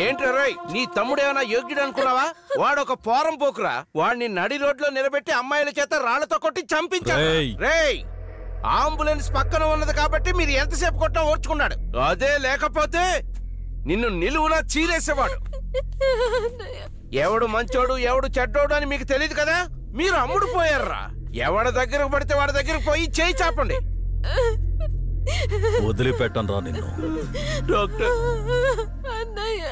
ఏంట్రా నీ తమ్ముడేమన్నా యోగ్యుడు అనుకున్నావా? వాడొక పోరం పోకురా. వాడిని నడి రోడ్లో నిలబెట్టి అమ్మాయిల చేత రాళ్లతో కొట్టి చంపించారు. రేయ్ అంబులెన్స్ పక్కన ఉన్నది కాబట్టి మీరు ఎంతసేపు కొట్టా ఓర్చుకున్నాడు. అదే లేకపోతే నిన్ను నిలువునా చీరేసేవాడు. ఎవడు మంచోడు ఎవడు చెడ్డోడు అని మీకు తెలియదు కదా. మీరు అమ్ముడు పోయారా. ఎవడి దగ్గరకు పడితే వాడి దగ్గరకు పోయి చేయి చాపండి. వదిలిపెట్టను రా నిన్ను. డాక్టర్ అన్నయ్య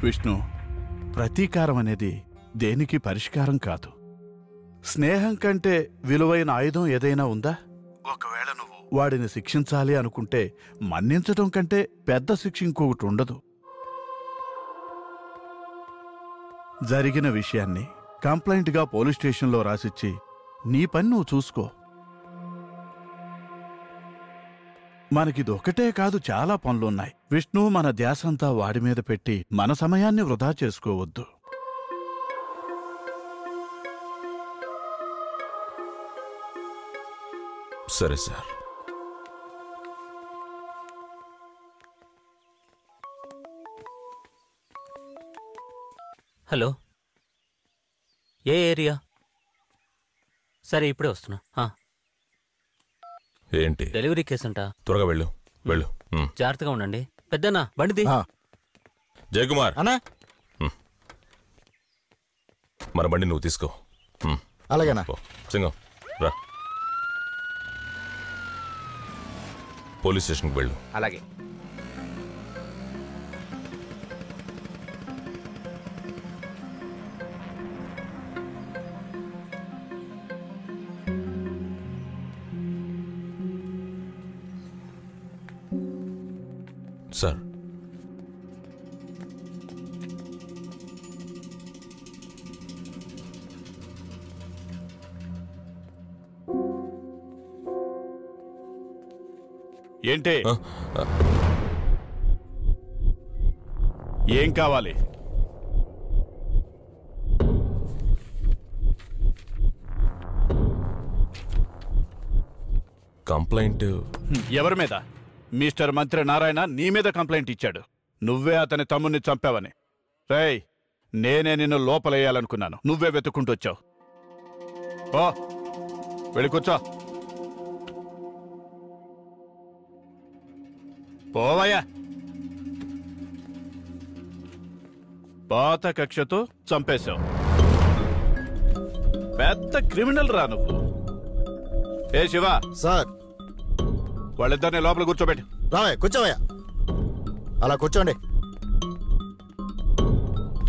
విష్ణు, ప్రతీకారం అనేది దేనికి పరిష్కారం కాదు. స్నేహం కంటే విలువైన ఆయుధం ఏదైనా ఉందా? ఒకవేళ నువ్వు వాడిని శిక్షించాలి అనుకుంటే మన్నించడం కంటే పెద్ద శిక్ష ఇంకొకటి ఉండదు. జరిగిన విషయాన్ని కంప్లైంట్గా పోలీస్ స్టేషన్లో రాసిచ్చి నీ పని నువ్వు చూసుకో. మనకిదొకటే కాదు, చాలా పనులున్నాయి. విష్ణు, మన ధ్యాసంతా వాడి మీద పెట్టి మన సమయాన్ని వృధా చేసుకోవద్దు. సరే సార్. హలో, ఏ ఏరియా? సరే ఇప్పుడే వస్తున్నా. ఏంటి? డెలివరీ కేసు అంట. త్వరగా వెళ్ళు వెళ్ళు. జాగ్రత్తగా ఉండండి. పెద్దనా బండిది. జయకుమార్ అన్నా, మన బండి నువ్వు తీసుకో. అలాగేనా? సింగం రా, పోలీస్ స్టేషన్కి వెళ్ళు. అలాగే. సార్, ఏంటి? ఏం కావాలి? కంప్లైంట్ ఎవరి మీద? మిస్టర్ మంత్రి నారాయణ నీ మీద కంప్లైంట్ ఇచ్చాడు. నువ్వే అతని తమ్ముణ్ణి చంపావని. రేయ్, నేనే నిన్ను లోపలేయాలనుకున్నాను. నువ్వే వెతుక్కుంటూ వచ్చావు. ఓ, వెళ్ళి కూర్చో. పోవయ్యా. పాత కక్షతో చంపేశావు. పెద్ద క్రిమినల్ రా నువ్వు. ఏ శివ సార్, వాళ్ళిద్దరిని లోపల కూర్చోబెట్టి. రావయ్య, కూర్చోవయ్యా. అలా కూర్చోండి.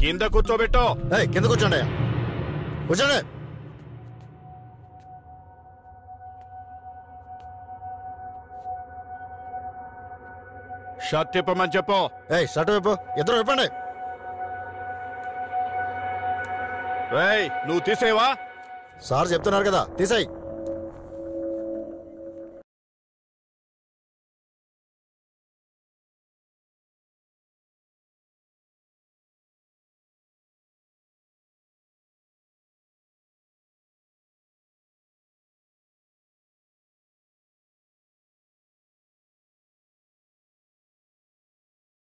కింద కూర్చోబెట్టు. కింద కూర్చోండి. కూర్చోండి. షర్ట్ ఇప్పమని చెప్పు. షర్ట్ వైపు ఇద్దరు విప్పండి. రేయ్, నువ్వు తీసేవా? సార్ చెప్తున్నారు కదా, తీసేయి.